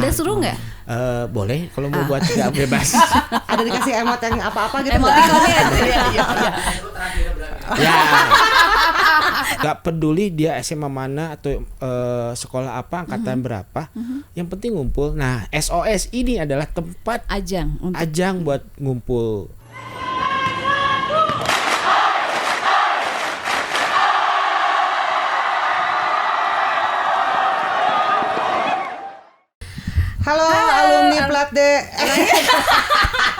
Tanda seru nggak? Boleh kalau mau buat nggak bebas. Ada dikasih emot yang apa-apa gitu. Emotikonnya. Ya. Gak peduli dia SMA mana atau sekolah apa, angkatan berapa, yang penting ngumpul. Nah, SOS ini adalah tempat ajang buat ngumpul. Halo alumni Plat D.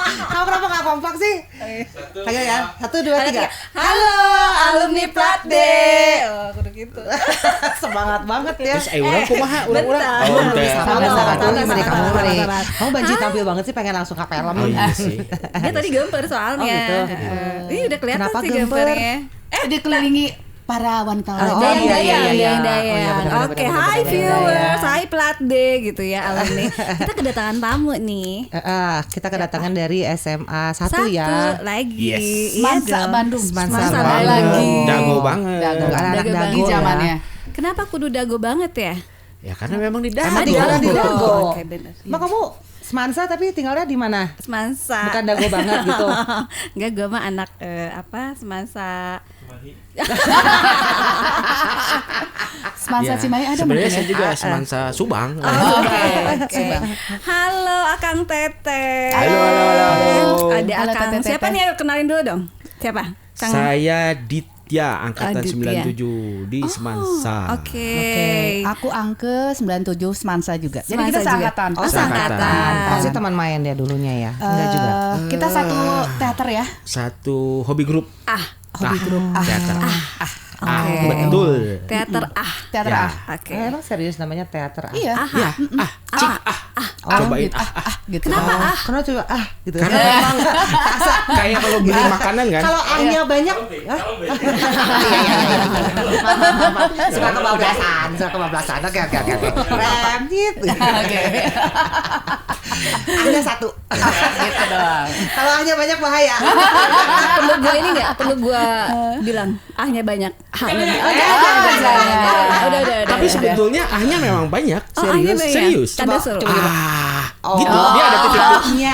Kamu kenapa nggak kompak sih? Ayo ya, 1, 2, 3. Halo alumni Plat D. Oh, kudu gitu. Semangat banget ya. Terus urang kumaha? Urang. Kamu banji tampil banget sih, pengen langsung kapelem. Oh iya sih. Dia tadi gemper soalnya. Oh, gitu. Ini udah kelihatan Kenapa sih gemper? gempernya. Dikelilingi para wanita Dayang. Oke, hai viewers, hai Plat D gitu ya alumni. Kita kedatangan tamu nih. Kita kedatangan dari SMA 1 ya. Satu lagi. Yes. Semansa Bandung. Semansa Bandung. lagi. Dago banget. Dago Dago lagi banget. zamannya. Kenapa kudu dago banget ya? Ya karena memang di Emang Dago. tinggalnya di Dago. Oke, benar. Emang kamu Semansa tapi tinggalnya di mana? Semansa. Bukan Dago banget gitu. Enggak, gue mah anak Semansa. Semansa Ya, Cimahi ada sebenarnya mungkin saya ya? juga Semansa Subang. Oke. Halo Akang Teteh. Halo. Ada Halo, Akang. Teteh. Siapa nih? Kenalin dulu dong. Siapa? Kang. Saya Ditya, angkatan Ditya. 97 di Semansa. Oke. Aku Angke 97 Semansa juga. Jadi Semansa kita juga. seangkatan. Oh, seangkatan. Pasti teman main ya dulunya ya. Enggak juga. Kita satu teater ya. Satu hobi grup. Hobi grup. Teater. Oke. Betul. Teater Teater Ya. Oke. Emang serius namanya teater? Iya. Ya, cobain gitu. Gitu. Kenapa Karena coba gitu. Karena memang kayak kalau beli makanan kan. Kalau ahnya banyak, suka kebablasan. Oke. Remit. Oke. Ahnya 1. Gitu doang. Kalau ahnya banyak bahaya. Perlu gue ini nggak? Perlu gue bilang ahnya banyak. Udah. Tapi sebetulnya ahnya memang banyak. Oh, ahnya banyak. Serius. Tanda seru. Gitu. Dia ada titik-titik. Ahnya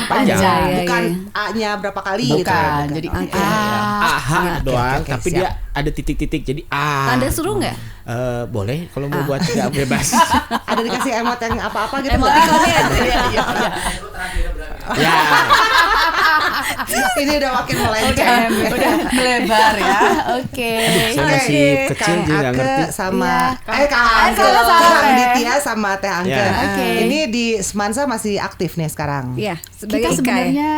Panjang. Iya, bukan iya. A-nya berapa kali gitu. Bukan. Jadi Aha doang, oke, tapi siap. dia ada titik-titik. Jadi Tanda seru nggak? boleh kalau mau buat nggak bebas. Ada dikasih emot yang apa-apa gitu. Emotikonnya. Ya. Ini udah makin melenceng. udah melebar ya. Oke. Saya masih kecil Kang jadi nggak Ake ngerti. sama Kang Ake, salah. Kang Ditya sama Teh Angke. Ya. Oke. Ini di Semansa masih aktif nih sekarang. Iya, Kita sebagai IKA. sebenarnya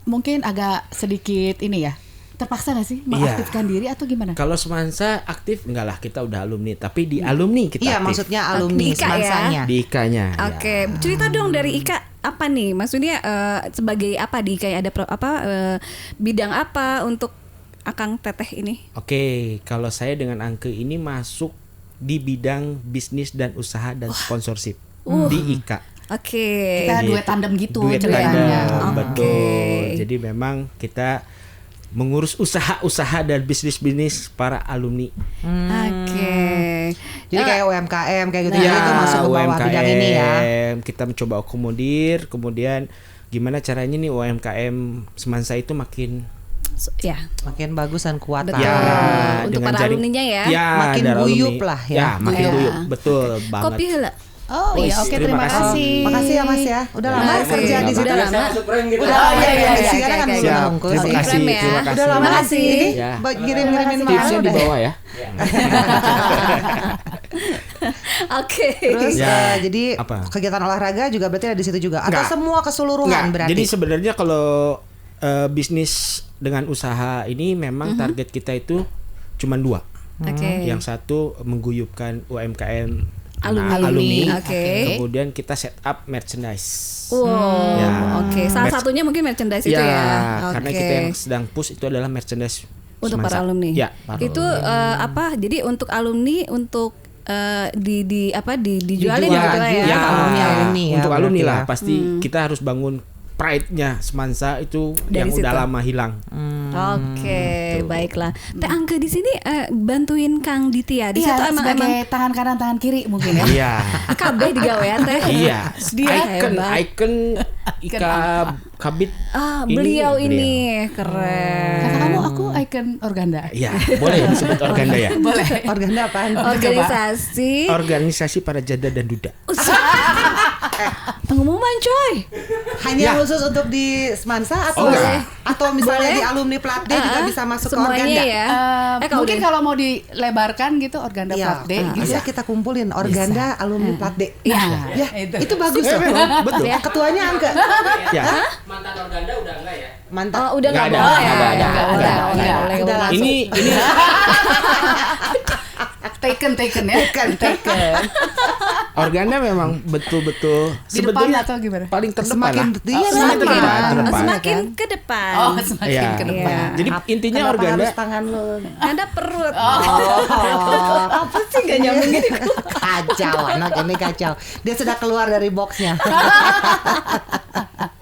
mungkin agak sedikit ini ya. Terpaksa nggak sih mengaktifkan diri atau gimana? Kalau Semansa aktif enggak lah, kita udah alumni, tapi di alumni kita Iya, aktif. maksudnya alumni Di IKA ya? Semansanya. Di IKA-nya. Oke, cerita dong dari IKA apa nih? Maksudnya sebagai apa di IKA ada bidang apa untuk Akang Teteh ini? Oke, kalau saya dengan Angke ini masuk di bidang bisnis dan usaha dan sponsorship di IKA. Oke. Kita duet tandem gitu Duet ceritanya. tandem, Oke. betul. Jadi memang kita mengurus usaha-usaha dan bisnis-bisnis para alumni. Oke. Jadi kayak UMKM kayak gitu Ya, itu masuk ke bawah bidang ini ya. Kita mencoba akomodir, kemudian gimana caranya nih UMKM Semansa itu makin Ya. Makin bagus dan kuat. Betul. ya Untuk dengan para jaring- alumninya ya. Makin dari guyup alumni. lah ya. makin Iya. guyup, betul banget. Kopi heula. Oh iya, oke, Terima terima kasih. kasih. Makasih ya Mas ya. Udah lama Makasih. kerja di situ. Udah lama. Udah lama iya, ya. iya, Sekarang kan oke, belum Siap, nunggu terima sih. kasih, Keren ya. terima kasih. Udah lama Makasih. sih. Ya. Ngirim-ngirimin Tipsnya di makanan bawah ya. Oke. Terus Ya. jadi Apa? kegiatan olahraga juga berarti ada di situ juga atau Enggak. semua keseluruhan Enggak, berarti? jadi sebenarnya kalau bisnis dengan usaha ini memang target kita itu cuma 2. Oke. Yang satu mengguyupkan UMKM Alumni. Oke. Kemudian kita set up merchandise. Wow. Ya. Oke. Salah satunya mungkin merchandise itu ya. Karena Oke. kita yang sedang push itu adalah merchandise Untuk Semansa. para alumni. Ya, para Itu alumni. apa? Jadi untuk alumni untuk dijualin Dijual, gitu lah ya. Ya, Alumni ya untuk berarti alumni ya. lah. Pasti kita harus bangun pride-nya Semansa itu Dari yang udah situ. lama hilang. Oke, baiklah. Teh Angke di sini bantuin Kang Ditya di situ Iya, emang sebagai tangan kanan tangan kiri mungkin ya. Iya. kabeh digawean teh. Iya, Dia hebat. icon Ika Kabit. Beliau ini keren. Kata kamu aku icon organda. Iya, boleh disebut organda ya. Boleh. Organda apaan? Organisasi Organisasi para janda dan duda. pengumuman coy. Hanya khusus untuk di Semansa atau enggak. atau misalnya Boleh. di alumni Plat D juga bisa masuk ke Semuanya Organda. ya. Mungkin kalau mau dilebarkan gitu organda Iya, plat D gitu. bisa kita kumpulin Organda alumni Plat D. Iya. Ya, itu bagus loh. Betul. Ya, ketuanya Angga. Ya. Mantan organda udah enggak ya? Mantap. Oh, udah Nggak nggak ada, boleh ya? nggak ada, Nggak nggak boleh, ada. nggak boleh, nggak Udah boleh. Ini Taken ya. Taken. organda memang betul-betul Di depan atau gimana? paling terdepan Semakin lah. iya, Semakin semakin. terdepan. Semakin ke depan. Oh, semakin Iya. ke depan. Iya. Jadi intinya Kenapa organda harus tangan lu? Ada perut. Apa sih gak nyambung gini? Kacau, anak ini kacau. Dia sudah keluar dari boxnya.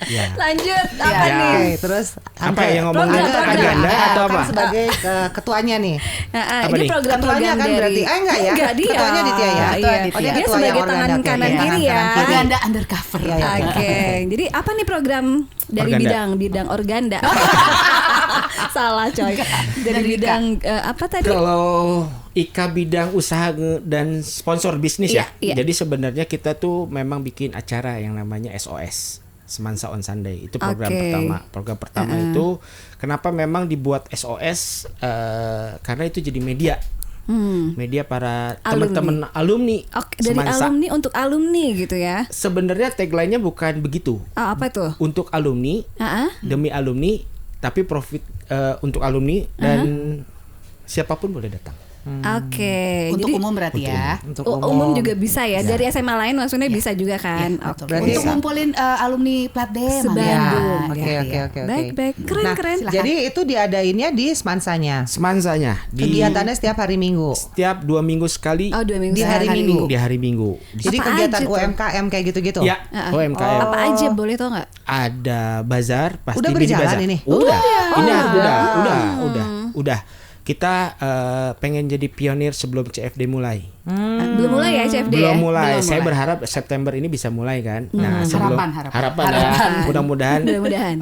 ya. Lanjut apa Ya. nih? Oke, terus Apa yang ngomongin Program. organda atau apa? Kan sebagai ketuanya nih. Apa Ini nih? program-program Ketuanya kan dari berarti enggak ya? Enggak dia. Ketuanya Ditya ya? Iya. Ketua Ditya. Oh, dia Ketua sebagai yang tangan organda, kanan oke. kiri ya. Tangan kiri. Organda undercover. Iya, iya. Oke, jadi apa nih program dari Organda. bidang organda? Salah coy. Dari bidang apa tadi? Kalau Ika bidang usaha dan sponsor bisnis ya. Iya, iya. Jadi sebenarnya kita tuh memang bikin acara yang namanya SOS. Semansa on Sunday itu program Oke. pertama. Program pertama itu kenapa memang dibuat SOS karena itu jadi media. Media para teman-teman alumni Oke, dari Semansa. alumni untuk alumni gitu ya. Sebenarnya tagline-nya bukan begitu. Apa tuh? Untuk alumni, demi alumni, tapi profit untuk alumni dan siapapun boleh datang. Oke. Untuk jadi umum berarti ya. Untuk umum juga bisa ya. Dari SMA lain maksudnya bisa juga kan. Oke. Berarti Untuk ngumpulin alumni plat D Sebandung. Oke. Baik. Keren. Jadi itu diadainnya di Semansanya. Semansanya di Kegiatannya setiap hari Minggu. setiap 2 minggu sekali. Oh, 2 minggu Di hari sekali. Minggu. Di hari Minggu. Jadi Apa kegiatan aja tuh? UMKM kayak gitu-gitu. Ya, UMKM. Apa aja boleh tau nggak? Ada bazar, pasti Udah mini berjalan bazar. ini? Udah. Udah. Kita pengen jadi pionir sebelum CFD mulai. Belum mulai ya CFD ya? Belum mulai. Belum Saya mulai. berharap September ini bisa mulai kan. Nah, Harapan. ya. Mudah-mudahan Mudah-mudahan.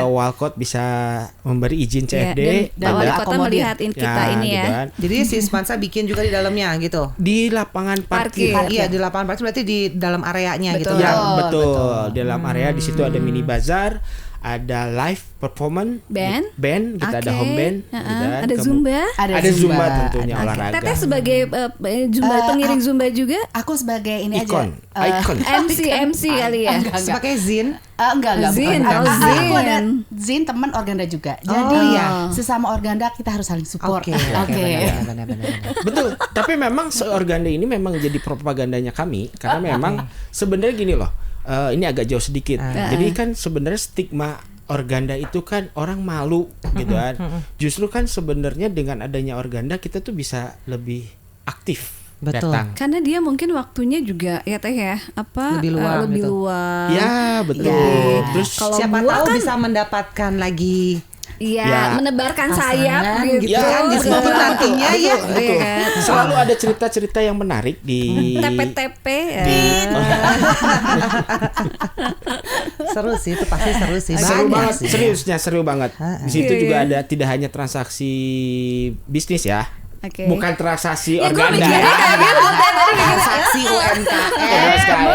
Walcott bisa memberi izin Ya, CFD dan wali kota akomodir. melihat kita ini ya. gitu kan. Jadi si Semansa bikin juga di dalamnya gitu. Di lapangan parkir. Parkir. Iya, di lapangan parkir berarti di dalam areanya gitu. Betul. Ya, Oh, betul. Di dalam area di situ ada mini bazar, ada live performance, Band. kita ada Oke. home band, Heeh. gitu kan. Ada Zumba. Ada Zumba tentunya Oke. olahraga. Teteh sebagai Zumba pengiring Zumba juga. Aku sebagai ini Ikon, aja. ikon. MC kali ya. Enggak. Sebagai Zin. Enggak. Zin, bukan. oh, Aku ada Zin. Zin teman organda juga. Oh, Jadi iya. sesama organda kita harus saling support. Oke. Benar. Betul. Tapi memang seorganda ini memang jadi propagandanya kami karena memang sebenarnya gini loh. Ini agak jauh sedikit. Jadi kan sebenarnya stigma organda itu kan orang malu gitu kan. Justru kan sebenarnya dengan adanya organda kita tuh bisa lebih aktif Betul. datang. Karena dia mungkin waktunya juga ya teh ya apa Lebih luang lebih gitu. luang. Ya, betul. Ya. Terus Kalau Siapa gua tahu kan- bisa mendapatkan lagi Iya, Ya. menebarkan pasangan sayap gitu. gitu kan di situ Betul. nantinya ya. betul. Iya kan? Selalu ada cerita-cerita yang menarik di TP-TP. Seru sih, itu pasti seru sih. seru Banyak banget, sih. seriusnya seru banget. Di situ Iya, juga iya. ada tidak hanya transaksi bisnis ya. Oke. Bukan transaksi Ya, gue organda. mikirnya kayak gitu tadi mikirnya. Transaksi UMKM. UMKM.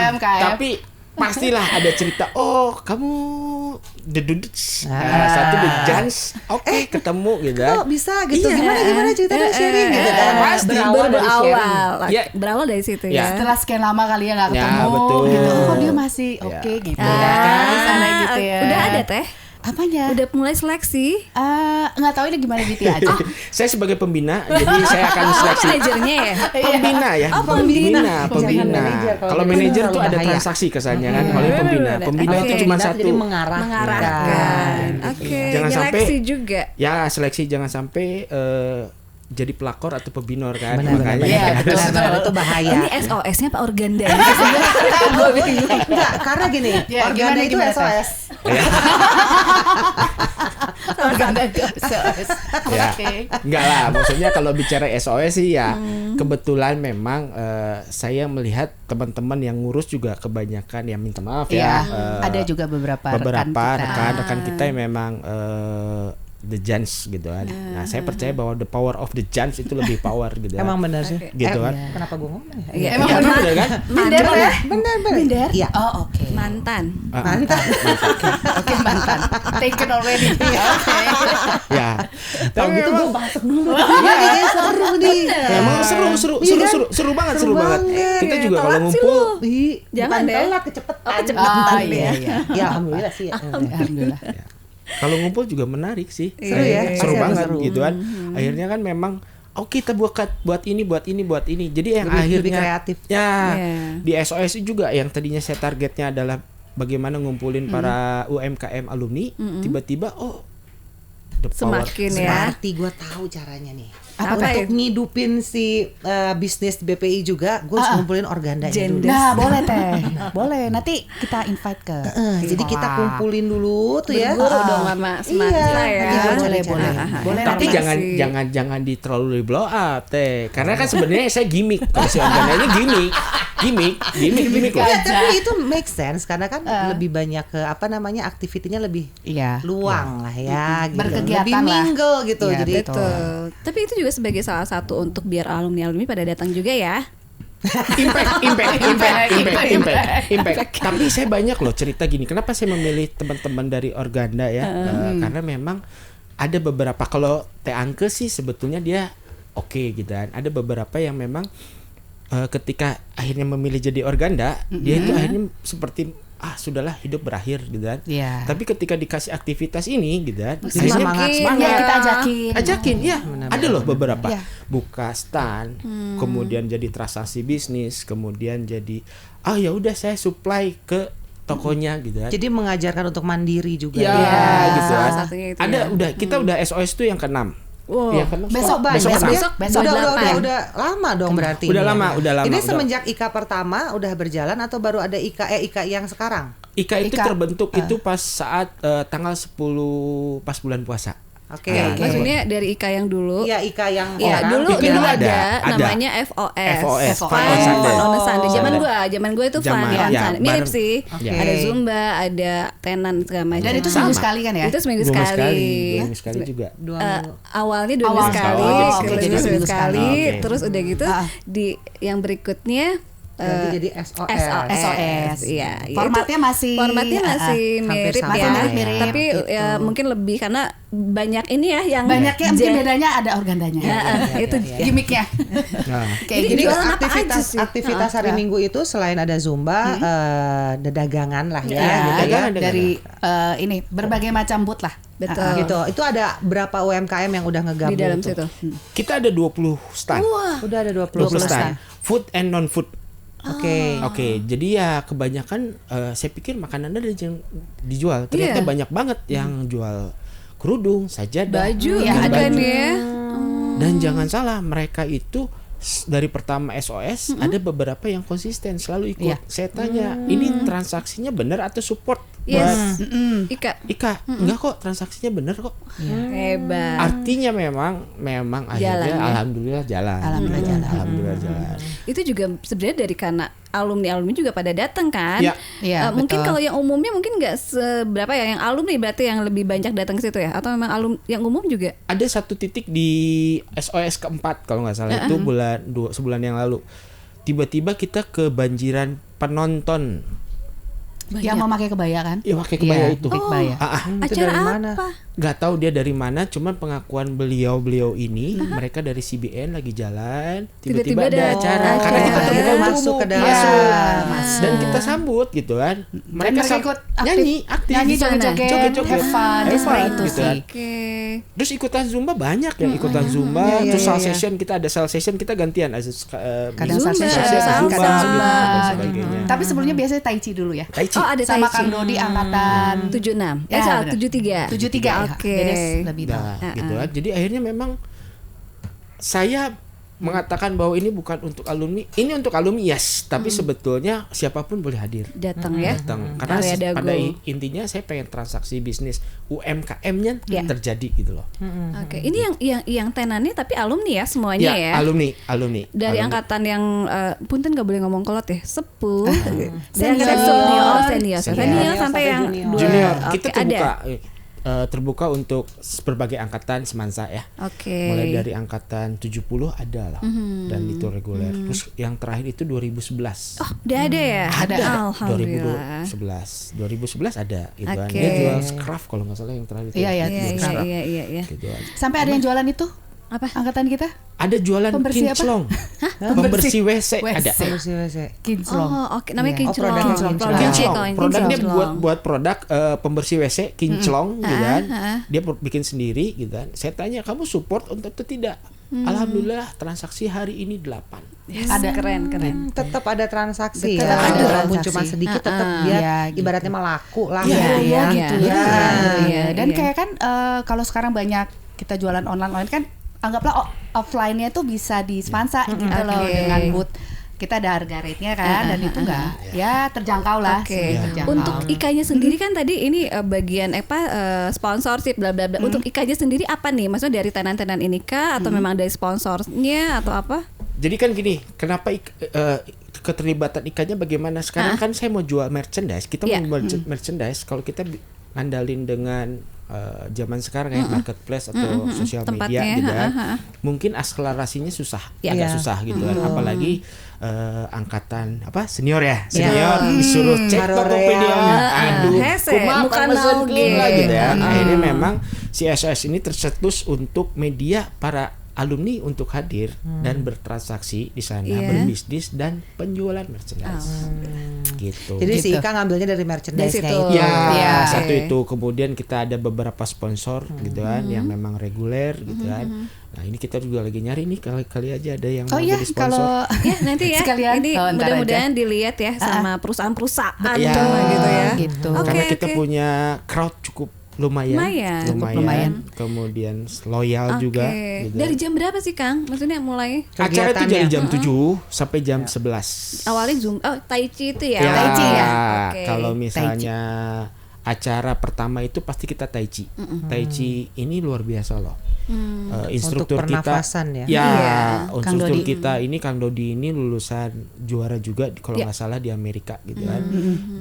UMKM. Tapi pastilah ada cerita. Oh, kamu the dudes. Satu the Jans. Oke, ketemu gitu kan. Kok bisa gitu? Iya. Gimana cerita dong sharing gitu kan? Pasti. Berawal. Ya. Berawal dari situ Ya. ya. Setelah sekian lama kali ya nggak Ya, ketemu betul. gitu. Oh dia masih oke gitu ya kan. Sana gitu ya. Udah ada teh. Apanya? Udah mulai seleksi. Nggak tahu ini gimana gitu aja. Saya sebagai pembina, jadi saya akan seleksi. Manajernya ya. Pembina ya, Oh, pembina. Jangan manajer. Kalau Kalau manajer terlalu tuh ada bahaya. transaksi kesannya kan. Kalau yang pembina Oke. itu cuma Jadi satu. mengarahkan. Mengarahkan. Oke. Jangan sampai- Seleksi juga. Ya seleksi jangan sampai jadi pelakor atau pebinor kan. Benar, Makanya Iya, betul. itu bahaya. Ini SOS-nya Pak Organda. Enggak, karena gini, Ya, organda gimana, itu gimana, SOS. Organda SOS. Ya, Oke. enggak lah. Maksudnya kalau bicara SOS sih ya kebetulan memang saya melihat teman-teman yang ngurus juga kebanyakan ya minta maaf Iya, ya. ada juga beberapa rekan kita yang memang the giants gitu kan. Nah, saya percaya bahwa the power of the giants itu lebih power gitu kan. Emang benar sih. Gitu kan. Kenapa gue ngomong ya? Iya, Emang Iya, benar. benar kan? Minder ya? Benar. Iya. Oh, oke. Mantan. Mantap. Oke, mantan. Taken already. Oke. Ya. Kalau Tapi gitu memang gue masuk dulu. Iya, kayaknya seru nih. memang seru banget. Seru banget. Kita juga kalau Telat sih ngumpul lu. Ih, Jangan bukan deh. telat, kecepetan. Oh, iya, iya. Ya, alhamdulillah sih. Alhamdulillah. kalau ngumpul juga menarik sih. Seru ya? Seru Pasti banget seru. gitu kan. Akhirnya kan memang kita buat ini. Jadi yang Lebih akhirnya kreatif. Ya, Iya. di SOS juga yang tadinya saya targetnya adalah bagaimana ngumpulin para UMKM alumni, tiba-tiba the power. Semakin ya. Berarti gue tahu caranya nih. Apa Untuk itu? ngidupin si bisnis BPI juga, gue harus ngumpulin organdanya dulu. Nah, boleh teh. Boleh. Nanti kita invite ke Jadi kita sekolah. kumpulin dulu tuh ya. Berguru dong sama Smatra ya. nanti gua Boleh, cari boleh. cara. Boleh Tapi nanti. jangan terlalu di blow up teh. Karena kan sebenarnya saya gimmick. Kalau si organdanya gimmick loh. Ya, tapi itu make sense karena kan lebih banyak ke aktivitinya lebih Iya. luang lah ya, gitu. Berkegiatan lebih lah. mingle gitu. Iya, Jadi Betul. Tapi itu juga sebagai salah satu untuk biar alumni pada datang juga ya. Impact. Tapi saya banyak loh cerita gini. Kenapa saya memilih teman-teman dari Organda ya? Karena memang ada beberapa, kalau Teh Angke sih sebetulnya dia oke gitu kan. Ada beberapa yang memang ketika akhirnya memilih jadi Organda, dia itu akhirnya seperti sudahlah hidup berakhir gitu kan. Iya. Tapi ketika dikasih aktivitas ini gitu kan, semangat. Ya, kita ajakin. ya. Ada loh beberapa Iya. buka stand, kemudian jadi transaksi bisnis, kemudian jadi ya udah saya supply ke tokonya gitu kan. jadi mengajarkan untuk mandiri juga. Ya, gitu salah kan. satunya itu Ada ya. kita udah SOS itu yang ke-6. Wow. Iya, kan? Besok besok banyak. besok. Udah lama dong berarti. Udah ini. lama. Ini Udah. semenjak IKA pertama udah berjalan atau baru ada IKA yang sekarang? IKA itu Ika. terbentuk itu pas saat tanggal 10 pas bulan puasa. Oke. Maksudnya dari IKA yang dulu. Iya, IKA yang Iya, orang. dulu Itu dulu ada. namanya FOS. FOS, Fun Fun on Sunday. on a Sunday. Zaman Sunday. gua itu Fun Zaman, on ya, Sunday. Mirip bareng. sih. Oke. Ada Zumba, ada tenan segala macam. Dan itu seminggu Sama. sekali kan ya? Itu seminggu Dua sekali. sekali juga. Dua Awalnya 2 minggu Awal sekali, sekali. kedua Oke, jadi minggu seminggu sekali, sekali. Oke. terus udah gitu di yang berikutnya Berarti jadi SOS. SOS. Iya, ya Formatnya itu- masih formatnya masih hampir mirip sama ya. ya. Mirip, Tapi gitu. ya mungkin lebih karena banyak ini ya yang Banyaknya mungkin gen- bedanya ada organdanya. itu gimmicknya. Nah, Kayak Jadi gini. jualan apa aja sih? aktivitas hari Minggu itu selain ada Zumba, ada dagangan lah ya. Ya, gitu ya. dagangan. dari ini berbagai macam booth lah. Betul. Gitu. Itu ada berapa UMKM yang udah ngegabung di dalam tuh? situ. kita ada 20 stand. Udah ada 20 20 stand. Food and non food. Oke. Oke, jadi ya kebanyakan saya pikir makanan ada yang dijual. Ternyata Iya. banyak banget yang jual kerudung, sajadah, Baju Iya, gitu ada kan baju. ya. Dan jangan salah, mereka itu dari pertama SOS ada beberapa yang konsisten selalu ikut. Iya. Saya tanya, ini transaksinya benar atau support Yes. buat Ika Ika? Enggak kok, transaksinya benar kok. hebat. Artinya memang akhirnya ya. alhamdulillah jalan. Alhamdulillah jalan. Itu juga sebenarnya dari karena alumni juga pada datang kan. Iya. Iya, Mungkin betul. kalau yang umumnya mungkin nggak seberapa ya, yang alumni berarti yang lebih banyak datang ke situ ya, atau memang yang umum juga? Ada satu titik di SOS keempat kalau nggak salah itu sebulan yang lalu. Tiba-tiba kita kebanjiran penonton. Yang memakai kebaya kan? Ya pakai kebaya Iya, itu. pakai kebaya. Itu Acara dari mana? apa? Nggak tahu dia dari mana, cuman pengakuan beliau ini mereka dari CBN lagi jalan, tiba-tiba ada acara karena kita terbuka untuk Masuk umum. ke dalam. Masuk. Dan kita sambut gitu kan. Mereka ikut aktif. nyanyi, aktif. Nyanyi, joget-joget, Joget-joget. have fun, Have seperti fun, itu gitu sih. kan. Oke. Terus ikutan Zumba banyak yang ikutan Zumba, Iya, terus iya, sal iya. session kita ada sal session kita gantian Kadang Zumba, sal session, Zumba, kadang gitu, Zumba. dan sebagainya. Tapi sebelumnya biasanya Tai Chi dulu ya. Tai Chi. Oh, ada Sama Tai Chi. Kang Dodi angkatan 76. Ya, Salah, benar. 73. 73 ya. Oke. Dedes lebih tahu. Nah, gitu kan. Jadi akhirnya memang saya mengatakan bahwa ini bukan untuk alumni, ini untuk alumni yes, tapi sebetulnya siapapun boleh hadir. Datang ya. Datang. Karena pada intinya saya pengen transaksi bisnis UMKM-nya terjadi gitu loh. Oke. Ini yang tenannya tapi alumni ya semuanya ya. Alumni. Dari angkatan yang punten nggak boleh ngomong kolot ya. Sepuh. Senior sampai yang junior. Kita terbuka untuk berbagai angkatan semansa ya. Mulai dari angkatan 70 ada lah. Dan itu reguler. Terus yang terakhir itu 2011. Oh, udah ada ya? Ada. Alhamdulillah. 2011 ada gitu kan. Dia jual scarf kalau nggak salah yang terakhir itu. Iya. Gitu. Sampai ada yang jualan itu? Apa? Angkatan kita? Ada jualan pembersih kinclong. Pembersih WC ada. Pembersih WC. Kinclong. Oh, oke. Namanya kinclong. Kinclong. Produknya buat produk pembersih WC kinclong gitu kan. Dia bikin sendiri gitu kan. Saya tanya, "Kamu support untuk atau tidak?" Alhamdulillah transaksi hari ini 8. Yes, ada keren. Tetap ada transaksi Betul, ya. ada Walaupun cuma sedikit tetap dia ibaratnya melaku lah. Dan kayak kan kalau sekarang banyak kita jualan online kan anggaplah offline-nya tuh bisa di Semansa gitu loh dengan booth. Kita ada harga rate-nya kan dan itu enggak ya terjangkau lah. Untuk IKA-nya sendiri kan tadi ini bagian sponsorship bla bla bla. Untuk IKA-nya sendiri apa nih? Maksudnya dari tenan-tenan ini kah atau memang dari sponsornya atau apa? Jadi kan gini, kenapa keterlibatan IKA-nya bagaimana? Sekarang kan saya mau jual merchandise. Kita mau merchandise kalau kita ngandalin dengan zaman sekarang ya marketplace atau sosial media gitu kan. Mungkin akselerasinya agak susah gitu kan. Apalagi angkatan senior disuruh cek Tokopedia. Aduh, bukan gitu ya. Akhirnya memang si SOS ini tercetus untuk media para alumni untuk hadir dan bertransaksi di sana, berbisnis dan penjualan merchandise. Gitu. Jadi si Ika ngambilnya dari merchandise-nya itu. Satu itu. Kemudian kita ada beberapa sponsor gitu kan yang memang reguler gitu kan. Nah, ini kita juga lagi nyari nih kali aja ada yang mau jadi sponsor. Nanti ya. Sekalian, ini mudah-mudahan dilihat ya sama perusahaan-perusahaan gitu ya. Gitu. Karena kita punya crowd cukup lumayan. Kemudian loyal juga gitu. Dari jam berapa sih Kang? Maksudnya mulai acara itu dari jam 7 sampai jam 11. Awalnya Zoom Tai Chi itu ya. Tai Chi ya. Kalau misalnya acara pertama itu pasti kita Tai Chi. Tai Chi ini luar biasa loh. Instruktur untuk kita instruktur Dodi. kita ini Kang Dodi ini lulusan juara juga kalau nggak salah di Amerika gitu kan.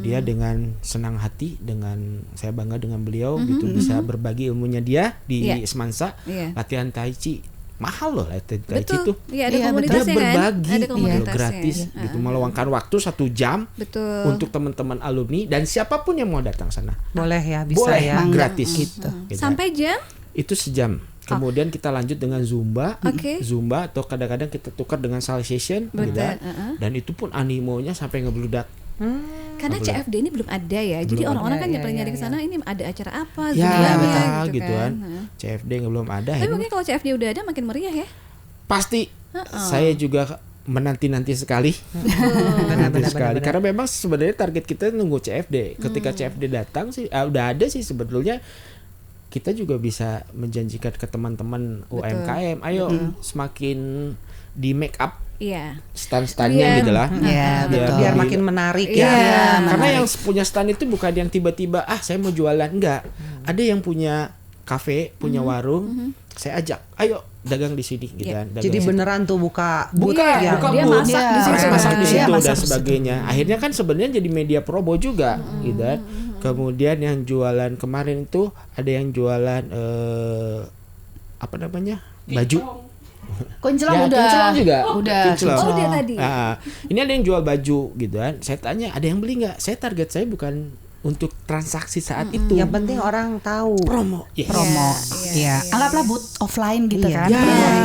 Dia dengan senang hati, dengan saya bangga dengan beliau gitu bisa berbagi ilmunya dia di Semansa latihan Tai Chi. Mahal loh Tai Chi itu. Ada komunitasnya dia berbagi kan? gratis gitu, meluangkan waktu 1 jam untuk teman-teman alumni dan siapapun yang mau datang sana. Boleh ya, bisa ya. Gratis gitu. Sampai jam? Itu sejam. Kemudian kita lanjut dengan Zumba atau kadang-kadang kita tukar dengan salsa session gitu. Dan itu pun animonya sampai ngebludak. Karena CFD ini belum ada ya. Jadi orang-orang kan nyari ke sana ini ada acara apa gitu kan. CFD belum ada. Tapi mungkin kalau CFD udah ada makin meriah ya. Pasti. Saya juga menanti sekali. Sekali. Karena memang sebenarnya target kita nunggu CFD. Ketika CFD datang sih udah ada sih sebetulnya. Kita juga bisa menjanjikan ke teman-teman UMKM, ayo semakin di make up stand-standnya gitu lah. Biar makin menarik Karena yang punya stand itu bukan yang tiba-tiba saya mau jualan, enggak. Ada yang punya kafe, punya warung, saya ajak, ayo dagang di sini gitu kan. Jadi beneran tuh buka dia masak di situ dan sebagainya. Akhirnya kan sebenarnya jadi media promo juga gitu kan. Kemudian yang jualan kemarin itu ada yang jualan baju. Kinclong juga. Udah. Udah tadi. Ini ada yang jual baju gitu kan. Saya tanya, ada yang beli nggak? Target saya bukan untuk transaksi saat itu. Yang penting orang tahu. Promo. Anggaplah booth offline gitu kan.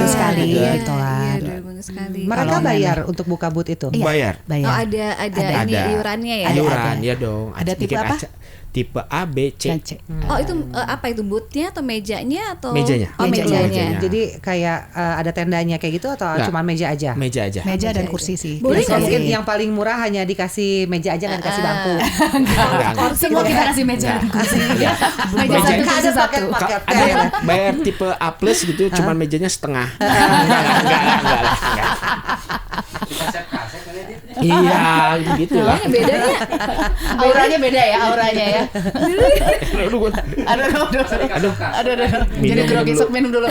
Sekali gitu lah. sekali. Mereka bayar untuk buka booth itu? Bayar. Oh, ada ini iurannya ya? Iuran, ya dong. Ada tipe Bikin apa? Tipe A, B, C. Oh, itu apa itu boothnya atau mejanya atau? Mejanya. Oh, mejanya. Mejanya. Jadi kayak ada tendanya kayak gitu atau Nggak. cuma meja aja? Meja aja. Meja dan kursi sih. Boleh Biasanya nggak mungkin sih? yang paling murah hanya dikasih meja aja dan dikasih bangku. Semua kita kasih meja dan kursi. Meja Meja. satu Kan kursi ada satu. paket-paket. Ada yang bayar tipe A plus gitu, cuman mejanya setengah. Enggak. Iya, begitulah. Bedanya Auranya beda ya, auranya ya. Aduh. Jadi Minum grogi, dulu. sok minum dulu.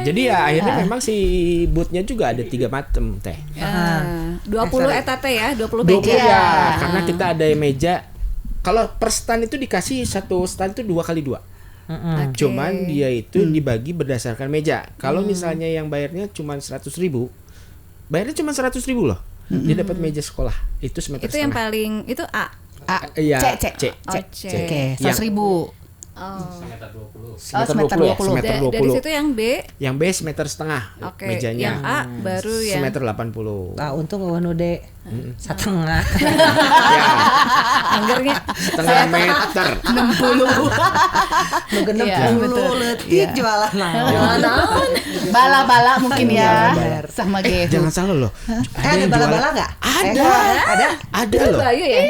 Jadi ya akhirnya memang si bootnya juga ada 3 macam teh. 20 etat ya, 20 20 meja. ya, karena kita ada meja. Kalau per stand itu dikasih satu stand itu 2x2. Oke. Cuman dia itu dibagi berdasarkan meja. Kalau misalnya yang bayarnya cuma 100.000, bayarnya cuma 100.000 loh. Dia dapat meja sekolah. Itu semeter Itu yang setengah. paling itu A. Iya, C. C. Oke, 100.000. Semeter semeter 20 ya, 20. semeter Dari 20. situ yang B. Yang B semeter setengah Oke. mejanya. Yang A baru yang Semeter 80. Ah, untung gak de setengah. anggernya. Setengah meter. 60. Genep Iya, betul. letik jualan Bala-bala mungkin ya. Bala-bala. Sama Gehu. Jangan salah loh. Ada yang bala-bala jualan- nggak? Ada. Ada. Ada Itu loh. Bayu ya?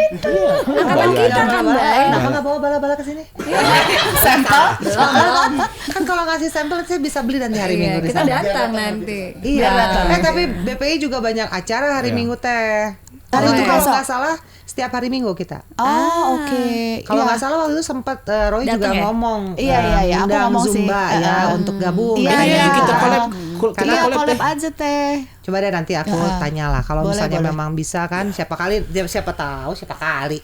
Angkatan Bayu kita ada. kan, Bala-bala. Bay. Kenapa nggak bawa bala-bala ke sini? Sampel. Kan kalau ngasih sampel saya bisa beli nanti hari Iya, Minggu di kita sana. datang nanti. Iya. Biar Tapi BPI juga banyak acara hari Iya. Minggu teh. Hari Waktu itu Minggu kalau besok? nggak salah setiap hari Minggu kita. Oh, oke. Kalau Iya. nggak salah waktu itu sempat Roy Dateng juga ya? ngomong. Iya, aku undang ngomong sih. Zumba ya untuk gabung. Iya, Ayo, iya. kita collab. Kita Iya, collab collab deh. aja teh. Coba deh nanti aku tanyalah kalau Boleh, misalnya boleh. memang bisa kan siapa tahu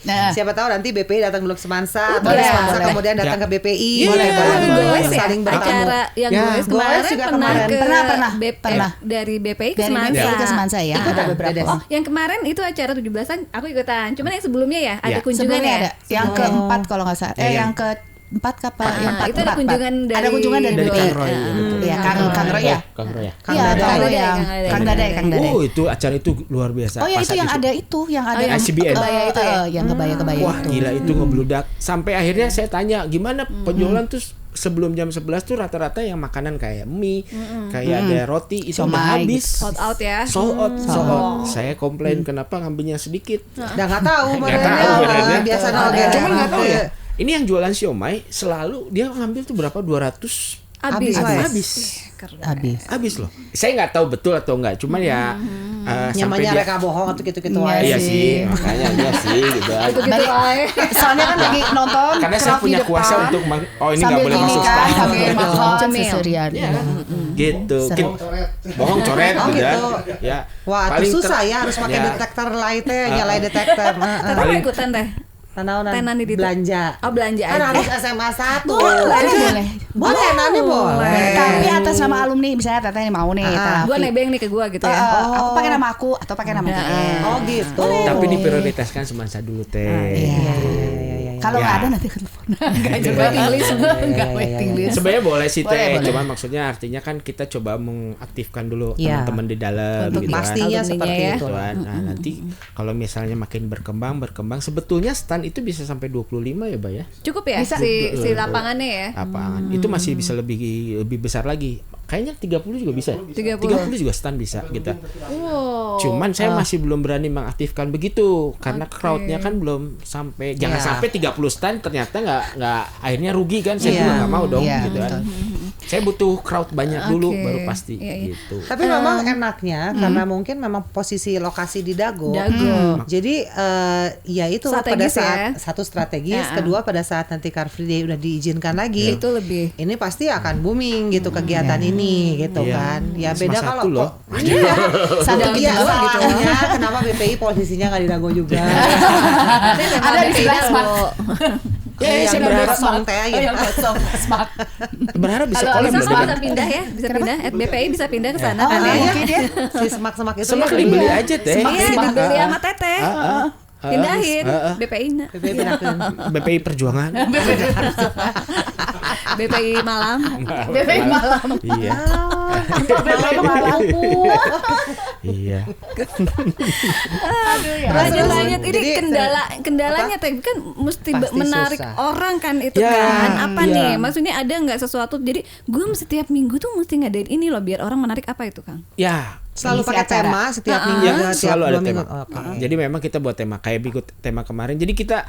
Nah. siapa tahu nanti BPI datang dulu ke Semansa atau Boleh, Semansa boleh. kemudian datang Ya. ke BPI Iya, boleh Goes ya? saling bertemu. Acara yang Ya, Goes Goes kemarin juga pernah kemarin. ke Pernah. pernah dari BPI ke Dari Semansa. BPI ke Semansa ya. Ikut Ada ada beberapa. Dedes. Oh, yang kemarin itu acara 17-an aku ikutan. Cuman yang sebelumnya ya ada Ya. kunjungan Sebelumnya ya. ada. Yang keempat kalau nggak salah. Ya, Yang keempat kapan? Ah, itu ada kunjungan dari Ada kunjungan dari Dari BPI. Kang Roy, betul. Iya, Kang Roy ya. Kang Roy ya. Kang Iya, Dadai. Kang Roy Kang yang Dadai. Kang Dadai, Kang Dadai. Oh, itu acara itu luar biasa. Oh ya Pas itu saat yang ada itu, yang ada yang ICBN. kebaya itu ya? yang kebaya-kebaya Wah, itu. gila itu ngebludak. Sampai akhirnya saya tanya, gimana penjualan tuh sebelum jam 11 tuh rata-rata yang makanan kayak mie, kayak ada roti itu udah Somai habis. Sold out ya. Sold out. Saya komplain kenapa ngambilnya sedikit. Udah nggak tahu Nggak badannya tahu lah, badannya. biasa Oh, nolgen. Cuman nggak tahu ya. Ini yang jualan siomay selalu dia ngambil tuh berapa 200 Habis. habis loh. Saya nggak tahu betul atau enggak, cuman ya sampai Nyamanya dia reka bohong atau gitu-gitu Iya aja. iya sih, makanya iya sih gitu. Gitu wae. Soalnya kan lagi nonton Karena saya crowd di punya depan, kuasa untuk oh ini nggak sambil boleh gini masuk kan, stand. sambil makan Cemil. seserian. Gitu. Seru. Bohong coret Oh, udah. gitu. Ya. Wah, Paling itu susah ter- ya harus pakai ya. detektor light nyalain detektor. Tapi mau Paling- ikutan teh. Tenan di belanja. Oh, belanja Kan aja. harus SMA 1. Boleh. Boleh, nanti boleh. Tapi atas nama alumni, misalnya Teteh ini mau nih, Teh Gua Raffi. nebeng nih ke gua gitu ya. Aku pakai nama aku atau pakai nama dia. Oh gitu. Tapi diprioritaskan Semansa dulu teh. Iya. Kalau nggak Ya. ada nanti ke telepon. Nggak coba waiting list, nggak waiting list. Sebenarnya boleh sih Boleh, teh, boleh. cuman maksudnya artinya kan kita coba mengaktifkan dulu Iya. teman-teman di dalam Untuk gitu kan. Pastinya Alumninya seperti ya. itu. Gitu kan. Nah, nanti kalau misalnya makin berkembang sebetulnya stand itu bisa sampai 25 ya, Mbak ya. Cukup ya Bisa. si lapangannya ya. Lapangan. Itu masih bisa lebih besar lagi. Kayaknya 30 juga bisa. 30 juga stand bisa gitu. Wow. Cuman saya masih belum berani mengaktifkan begitu karena crowdnya kan belum sampai jangan Iya. sampai 30 stand ternyata nggak akhirnya rugi kan saya Iya. juga nggak mau dong Iya, gitu kan. Saya butuh crowd banyak dulu Oke. baru pasti Iya, iya. gitu. Tapi memang enaknya karena mungkin memang posisi lokasi di Dago. Dago. Jadi ya itu pada Strategis saat ya. satu strategis, Ya. kedua pada saat nanti Car Free Day udah diizinkan lagi. Itu lebih. Ini pasti akan booming gitu kegiatan ini gitu Iya. kan. Ya Cuma beda satu kalau loh. Iya. Satu Iya, gitu loh, gitu. salahnya kenapa BPI posisinya nggak di Dago juga. Ada di sebelah Smart. Ya, saya yang berharap kosong teh Oh, yang ya. kosong Smart. berharap bisa Kalau collab bisa loh bisa dengan pindah ya, bisa pindah. BPI bisa pindah ke sana Oh, kan ya. iya. Mungkin ya. Si semak-semak itu Semak ya. dibeli aja teh. Iya, dibeli sama Teteh. Pindahin Ah, ah. BPI-nya. BPI pindahin. BPI Perjuangan. BPI malam. BPI malam. Iya. BPI malam. Iya. Aduh ya. Lanjut ini Jadi, kendalanya teh kan mesti Pasti menarik susah. orang kan itu Ya, kan. Apa iya. nih? Maksudnya ada nggak sesuatu? Jadi gue setiap minggu tuh mesti ngadain ini loh biar orang menarik, apa itu Kang? Ya, Selalu Mengisi pakai acara. tema setiap minggu ya, tiap selalu ada 2 tema. minggu. Oke. Jadi memang kita buat tema kayak minggu tema kemarin. Jadi kita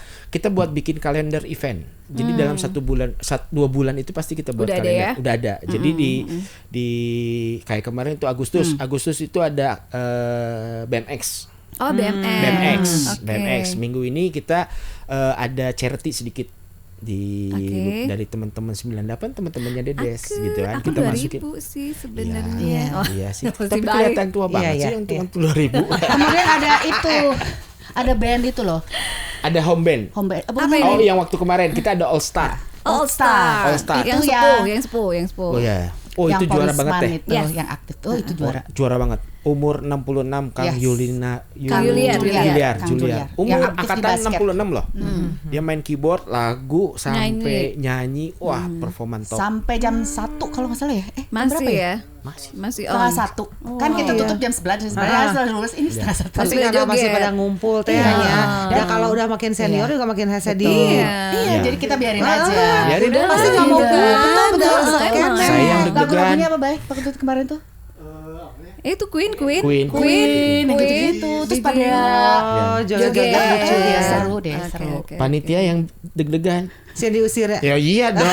buat bikin kalender event. Jadi dalam 2 bulan itu pasti kita buat Udah ada kalender. ya? Udah ada. Jadi di kayak kemarin itu Agustus. Agustus itu ada BMX. Oh BMX. BMX, Oke. BMX. Minggu ini kita ada charity sedikit Oke. dari teman-teman 98, teman-temannya Dedes gitu kan. Aku Kita masukin. 2000 sih sebenarnya. Iya, Oh. iya sih. Masih Tapi baik. kelihatan tua banget Iya, sih iya, untuk iya. 2000. Kemudian ada itu. Ada band itu loh. Ada home band. Home band. Apa Oh, ini? yang waktu kemarin kita ada All Star. All Star. All Star. Yang Itu sepuh, yang sepuh. Oh ya. Oh itu yang juara banget Polisman teh. itu Yes. yang aktif. Oh itu juara. Juara banget. Umur 66 Kang Yes. Kang Juliar. Kang Juliar. Juliar. Umur Yang aktif di angkatan basket. 66 loh. Dia main keyboard, lagu sampai nyanyi. Wah, performan top. Sampai jam 1 kalau nggak salah ya. Jam Masih berapa ya? Masih. Masih Setengah on. 1. Kan kita iya. tutup jam 11, jam 11 setelah lulus ini setengah 1. Pasti Sambil karena masih joget. pada ngumpul teh Iya. ya. Dan kalau udah makin senior juga makin sedih. Iya. Iya, Iya. jadi kita biarin aja. Biarin Udah aja. Pasti nggak mau Udah. betul betul. Emang. Sayang deg-degan. Lagu-lagunya apa baik waktu itu kemarin tuh? Itu Queen. Queen. Yang gitu-gitu. Terus pada Oh, joget-joget lucu ya. seru deh, Oke, seru. oke. Panitia yang deg-degan. Saya diusir ya. Ya iya dong.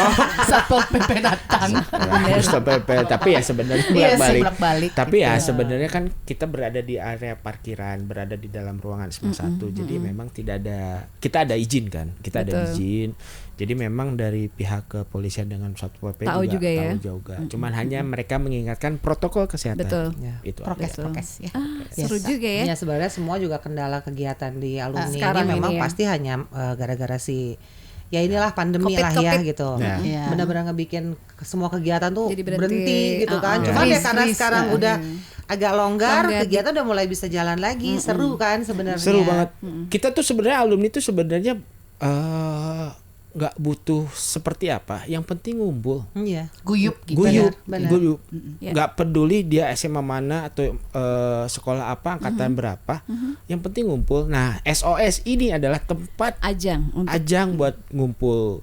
Satpol PP datang. Harus PP. Tapi ya sebenarnya Iya sih, bolak-balik. bolak-balik Tapi ya gitu. sebenarnya kan kita berada di area parkiran, berada di dalam ruangan SMA 1. Jadi memang tidak ada, kita ada izin kan. Kita ada Betul. izin. Jadi memang dari pihak kepolisian dengan Satpol PP Tahu juga ya. tahu juga. Cuman hanya mereka mengingatkan protokol kesehatan. Betul. Ya. Itu Prokes ya. Seru juga ya. Ya sebenarnya semua juga kendala kegiatan di alumni Sekarang ini memang ini ya. pasti hanya gara-gara si ya inilah pandemi lah Covid. ya gitu. Ya. Iya. Benar-benar ngebikin semua kegiatan tuh Jadi berhenti, berhenti. gitu kan. Oh, Cuma oh. ya karena Freeze, sekarang freeze. udah agak longgar, Longgar. kegiatan udah mulai bisa jalan lagi. Seru kan sebenarnya. Seru banget. Kita tuh sebenarnya alumni tuh sebenarnya nggak butuh seperti apa. Yang penting ngumpul. Iya. Guyup gitu. Guyup, benar. guyup. Ya. Nggak peduli dia SMA mana atau sekolah apa, angkatan berapa. Yang penting ngumpul. Nah, SOS ini adalah tempat Ajang untuk ajang buat ngumpul.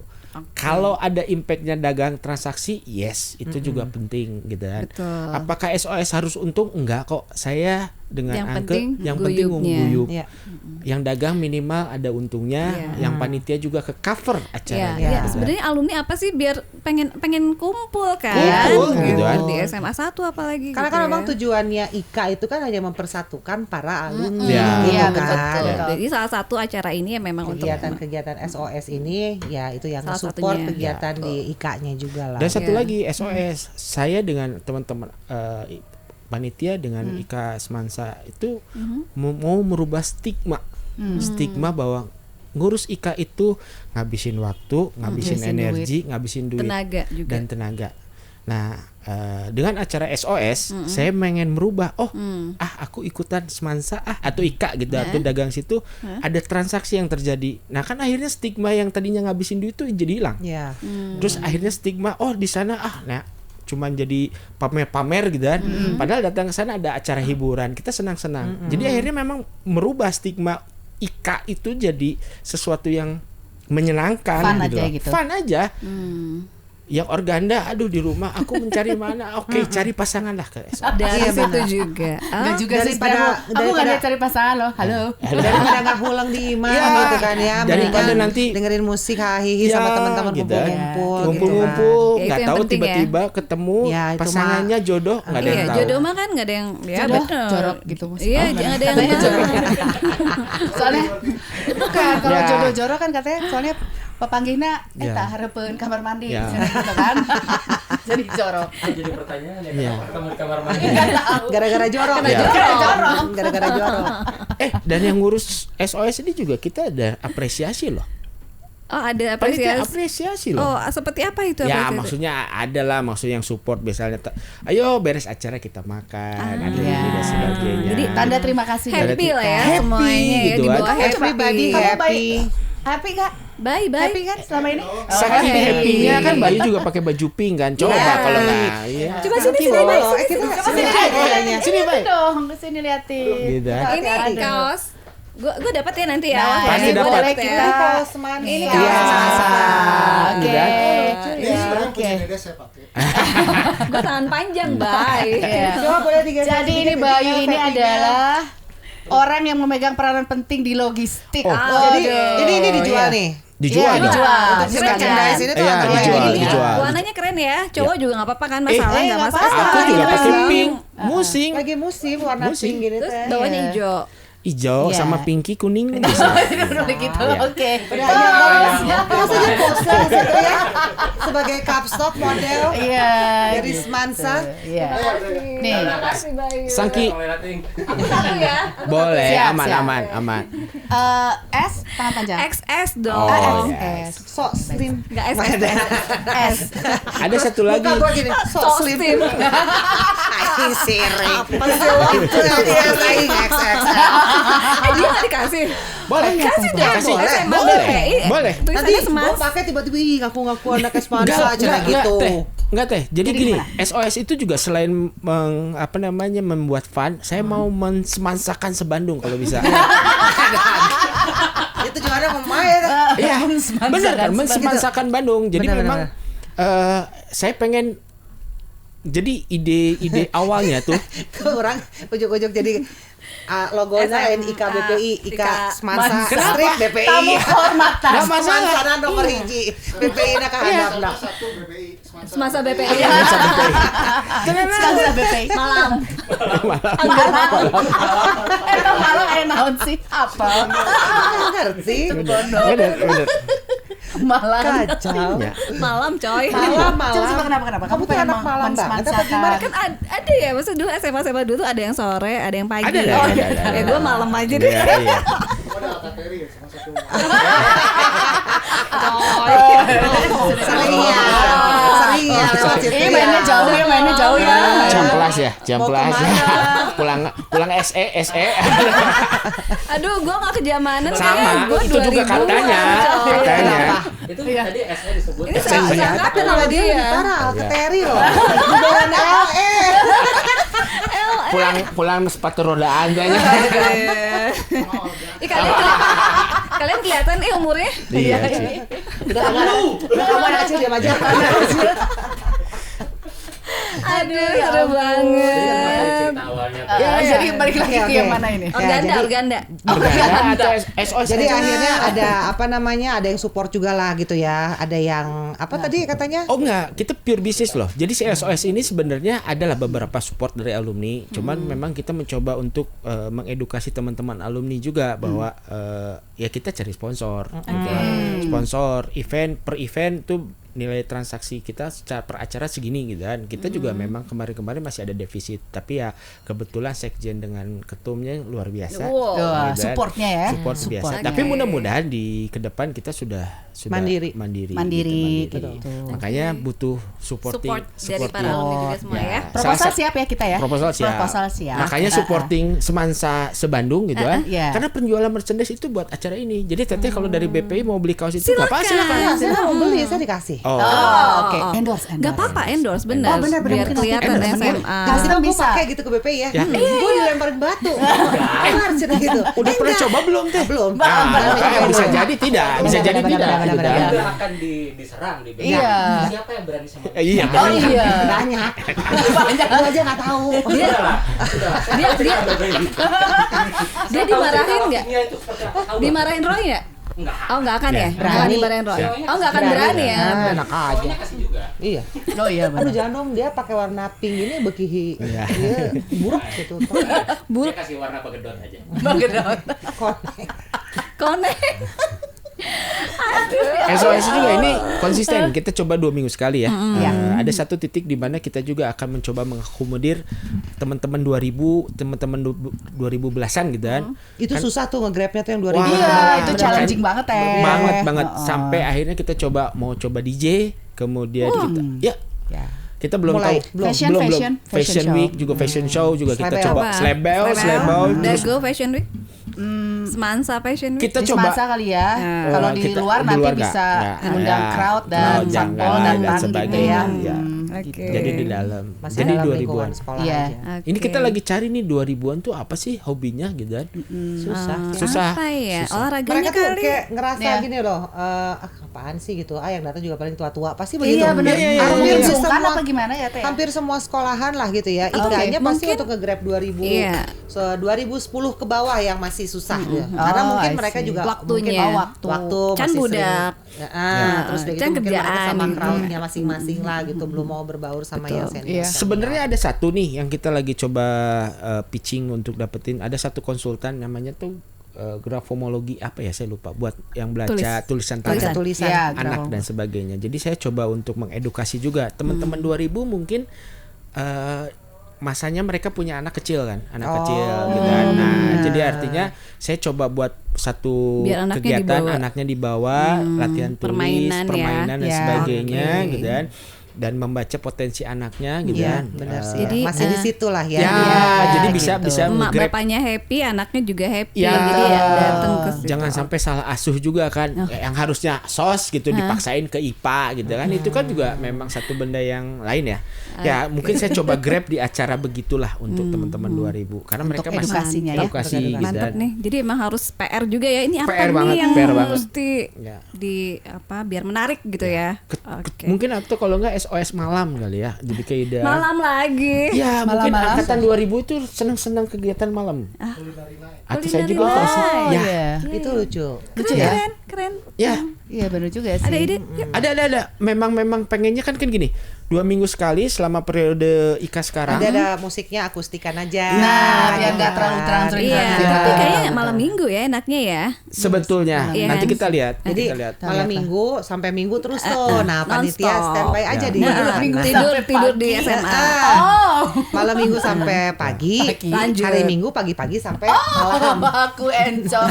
Kalau ada impactnya dagang transaksi, yes, itu juga penting gitu kan. Betul. Apakah SOS harus untung? Enggak kok. Saya dengan Yang Angke, penting yang penting guyupnya. guyup. Iya. Yang dagang minimal ada untungnya, Iya. yang panitia juga ke cover Ya, acaranya. ya, gitu. sebenarnya alumni apa sih biar pengen kumpul kan? Kumpul, gitu kan. Di SMA 1 apalagi Karena gitu kan ya. memang tujuannya IKA itu kan hanya mempersatukan para alumni Ya. gitu Iya, kan. betul. Jadi salah satu acara ini ya memang untuk Kegiatan-kegiatan SOS ini ya itu yang Salah support satunya. kegiatan di IKA-nya juga lah. Dan satu Iya. lagi SOS, saya dengan teman-teman panitia dengan IKA Semansa itu mau merubah stigma bahwa ngurus IKA itu ngabisin waktu, ngabisin Ngabisin energi, ngabisin duit tenaga juga. dan tenaga. Nah, dengan acara SOS, saya pengen merubah. Aku ikutan Semansa atau IKA gitu atau dagang situ ada transaksi yang terjadi. Nah, kan akhirnya stigma yang tadinya ngabisin duit itu jadi hilang. Ya. Terus akhirnya stigma di sana nah cuman jadi pamer-pamer gitu kan. Padahal datang ke sana ada acara hiburan, kita senang-senang. Jadi akhirnya memang merubah stigma IKA itu jadi sesuatu yang menyenangkan Fun gitu aja loh. gitu. Fun aja. Yang organda, aduh di rumah aku mencari mana? Oke, cari pasangan lah ke SOS. Dari Iya, situ benar. juga. Enggak juga sih Daripada- sebenarnya. Aku nggak daripada- ada cari pasangan loh. Halo. Daripada nggak pulang di imam Iya. gitu kan ya. Daripada mendingan nanti- dengerin musik hahihi sama teman-teman gitu. kumpul-kumpul gitu Ngumpul-ngumpul, Ya, itu nggak yang tahu penting ya. tiba-tiba ketemu Ya, itu pasangannya jodoh nggak ada Iya, yang tahu. jodoh mah kan nggak ada yang ya Jodoh, bener. jorok gitu maksudnya. Iya, Oh, jangan ada yang katanya tahu. Soalnya bukan kalau Ya. jodoh jorok kan katanya soalnya papanggihna Ya. eta hareupeun kamar mandi Ya. gitu kan. Jadi jorok. Jadi pertanyaan ya, Iya. kenapa ketemu di kamar mandi? Gara-gara jorok. Iya. Gara-gara jorok. Dan yang ngurus SOS ini juga kita ada apresiasi loh. Oh, ada Panitia apresiasi. apresiasi loh. Oh, seperti apa itu Ya apresiasi? maksudnya ada lah, maksudnya yang support misalnya ayo beres acara kita makan, ada iya. ini dan sebagainya. Jadi Tanda terima kasih. Happy lah ya Happy semuanya ya gitu di kan. bawah happy. Everybody Kamu happy. baik. Happy gak? Bye. Happy kan selama ini? Saking happy-nya kan Bayu juga pakai baju pink kan. Coba kalau nggak. Iya. Coba sini Bay. Sini Bay. Dong, kesini liatin. Gitu. Ini kaos. Gue dapat ya nanti ya. Nah, Pasti ini dapat. boleh kita. Ini Iya. kaos. Oke. Ini sebenarnya punya Dede saya pakai. Gue tangan panjang, Bay. Coba boleh digeser Jadi ini sedikit, Bayu sedikit ini settingnya. adalah orang yang memegang peranan penting di logistik. Jadi ini dijual nih. Dijual. Iya, dijual. Untuk merchandise ini tuh Iya, antara dijual, ini. dijual. Warnanya keren ya. Cowok juga nggak apa-apa kan, masalah nggak nggak masalah. apa-apa. Aku juga Iya. pakai pink, musing. Lagi musim warna Musim. pink gini Terus teh. bawahnya Iya. hijau. Hijau Iya. sama pinky kuning bisa. Gitu. Iya. Oke. Terus aja poster gitu ya. Sebagai capstock model Iya. dari Semansa. Iya. Nih. Sangki Satu ya. boleh, Siap, aman, siap. aman. S tangan panjang. XS Oh, dong. iya. S. Sok slim. Enggak S. Ada satu lagi. Bukan gua gini. Sok slim. Aing sirik. Apa sih lo? Itu dia aing XXL. Dia nggak dikasih. Boleh. Kasih dong. Kasih. SMA Boleh. BPI. Boleh. Nanti Tulisannya gue Semas. pakai tiba-tiba ih ngaku-ngaku anak Semansa aja gitu. Enggak teh. Jadi gini, SOS itu juga selain membuat fun, saya mau mensemansakan sebandung kalau bisa. Itu juara memain. Iya, benar kan, mensemansakan Bandung. Jadi Benar, memang saya pengen. Jadi ide awalnya tuh Orang ujuk-ujuk jadi logonya NIK BPI, IK Semansa, strip BPI. Tamu kehormatan. nggak masalah. Semansa nomor hiji. BPI nak kahadapna. Satu BPI Semansa. Semasa BPI. Semansa BPI. Malam. Emang malam naon sih? Apa? Ngerti? Bener. Malam. Kacau. Ya. Malam coy. Malam. Coba kenapa? Kamu tuh anak malam banget apa gimana? Kan ada ya, maksud dulu SMA dulu tuh ada yang sore, ada yang pagi. Ada. Ya gue malam aja deh. Iya. Oh, ada Alkateri sama satu. Seringnya lewat situ. Ini mainnya jauh ya. Camplas ya. Mau kemana? Pulang SE. Aduh, gue gak kejamanan. Sama, Gue itu juga katanya. Itu tadi SE disebut. Ini seangkatan sama dia ya. Parah Alkateri loh. Bukan LE. Pulang sepatu rodaan kayaknya. Kalian kelihatan umurnya. Iya. Udah kamu anak kecil diam aja. Aduh, seru banget. Cerita awalnya. Jadi balik lagi ke Oke. yang mana ini? Organda. Atau SOS. Jadi akhirnya ada ada yang support juga lah gitu ya. Ada yang tadi katanya? Oh enggak, kita pure bisnis loh. Jadi si SOS ini sebenarnya adalah beberapa support dari alumni. Cuman memang kita mencoba untuk mengedukasi teman-teman alumni juga bahwa ya kita cari sponsor. Sponsor event per event tuh nilai transaksi kita secara per acara segini gitu kan. Kita juga memang kemarin-kemarin masih ada defisit, tapi ya kebetulan sekjen dengan ketumnya luar biasa. Wow. Tuh, Dan supportnya ya. Support biasa. Support. Tapi mudah-mudahan di ke depan kita sudah Mandiri. gitu. Makanya butuh Support supporting dari para alumni juga semua ya. Proposal siap ya kita ya. Proposal siap. Proposal siap. Makanya supporting Semansa sebandung gitu kan. Iya. Karena penjualan merchandise itu buat acara ini. Jadi teteh kalau dari BPI mau beli kaos itu enggak apa-apa, silakan. Ya, saya mau beli, saya dikasih. Oh. Oke. Endorse. Gak apa-apa endorse bener. Oh, bener, Biar mungkin kelihatan endorse. SMA. Kasih dong gue bisa. pakai gitu ke BPI ya. Ya. Gue dilemparin batu. Benar cerita gitu. Udah pernah coba belum teh? Belum. Bisa jadi tidak, bisa jadi tidak. Itu akan diserang di BPI. Iya. Siapa yang berani sama Iya. Oh iya. Banyak. Banyak. Gue aja nggak tahu. Dia dimarahin nggak? Iya, itu seperti apa? Dimarahin Roy ya? Enggak. Oh nggak akan ya? Berani. Nggak dimarahin Roy. Oh nggak akan berani ya? Enak aja. Pokoknya kasih juga. Iya. Oh iya Aduh benar. jangan dong dia pakai warna pink ini bekihi. Iya. Iya. Buruk gitu. Dia kasih warna pagedot aja. Konek. SOS juga ini konsisten. Kita coba 2 minggu sekali ya. Iya. Ada satu titik di mana kita juga akan mencoba mengakomodir teman-teman 2000 belasan gitu kan. Itu susah tuh nge-grabnya tuh yang 2000. Wah. Iya, itu Bener challenging kan? banget ya. Banget sampai akhirnya kita mau coba DJ, kemudian kita Ya. kita belum Mulai. tahu Fashion fashion show. week juga fashion show juga kita Slebel. coba slebel Dago Fashion Week. Semansa Fashion Week. Kita Di coba Semansa kali ya. Kalau di kita- luar di nanti luar bisa nggak. mengundang Ya. crowd dan Oh, satpol jangan, dan dan bank gitu sebagainya. ya. Ya. Oke. Jadi di dalam. Masih Jadi dalam 2000-an. lingkungan sekolah Iya. aja. Ini kita lagi cari nih 2000-an tuh apa sih hobinya gitu kan. Susah. Susah. Apa ya? Susah. Olahraganya Mereka tuh kali. kayak ngerasa Iya. gini loh, apaan sih gitu. Yang datang juga paling tua-tua. Pasti begitu. Iya benar. Iya, Harus Hampir sungkan semua- apa gimana ya Teh? Hampir semua sekolahan lah gitu ya. Oke, IKA-nya pasti mungkin- untuk nge-grab 2000 Iya. 2010 ke bawah yang masih susah ya. Karena Oh, mungkin I mereka see. juga Waktunya. mungkin waktu. Kan masih budak. sering, terus udah gitu Kan mungkin mereka kerjaan sama gitu. crowd-nya masing-masing lah gitu, belum mau berbaur sama yang senior. Iya. Sebenarnya ada satu nih yang kita lagi coba pitching untuk dapetin. Ada satu konsultan namanya tuh grafomologi apa ya, saya lupa, buat yang belajar tulisan tangan Tulisan. Iya, anak dan sebagainya. Jadi saya coba untuk mengedukasi juga teman-teman 2000 mungkin masanya mereka punya anak kecil kan, anak kecil gitu kan. Nah, jadi artinya saya coba buat satu Biar anaknya kegiatan dibawa. anaknya dibawa latihan tulis, Permainan ya. permainan dan Ya, sebagainya oke. gitu kan. Dan membaca potensi anaknya gitu Iya, kan. benar sih. Jadi, Masih di situ lah ya. Ya, Iya, jadi bisa gitu. bisa Emak nge-grab. bapaknya happy, anaknya juga happy. Ya, Jadi ya datang ke situ. jangan sampai salah asuh juga kan. Yang harusnya SOS gitu dipaksain ke IPA gitu kan. Itu kan juga memang satu benda yang lain ya. Ya, mungkin saya coba grab di acara begitulah untuk teman-teman 2000 karena mereka Untuk masih edukasinya ya. edukasi gitu Mantap kan. nih. Jadi emang harus PR juga ya. Ini apa PR nih banget, yang PR banget. mesti Ya. di apa biar menarik gitu ya. Oke. Mungkin atau kalau enggak SOS malam kali ya. Jadi kayak ide. Malam lagi. Ya, mungkin Malam-malam. angkatan 2000 itu senang-senang kegiatan malam. Atau saya juga Culinary terus. night. Ya. Iya. Itu lucu. Keren, ya. keren. Ya. Iya benar juga sih. Ada ide? Yuk. Ada. Memang pengennya kan gini. 2 minggu sekali selama periode IKA sekarang. Ada musiknya akustikan aja. Nah, biar gitu nggak terlalu kan. terang-tering. Iya, Iya. tapi kayaknya malam minggu ya enaknya ya. Sebetulnya Iya nanti kan? kita lihat. Jadi kita lihat. malam minggu sampai minggu terus tuh. Nah, panitia Non-stop. standby aja Ya. di Nah, sana. tidur di SMA. Oh. Malam minggu sampai pagi. Lanjut. Hari Minggu pagi-pagi sampai malam. Aku encok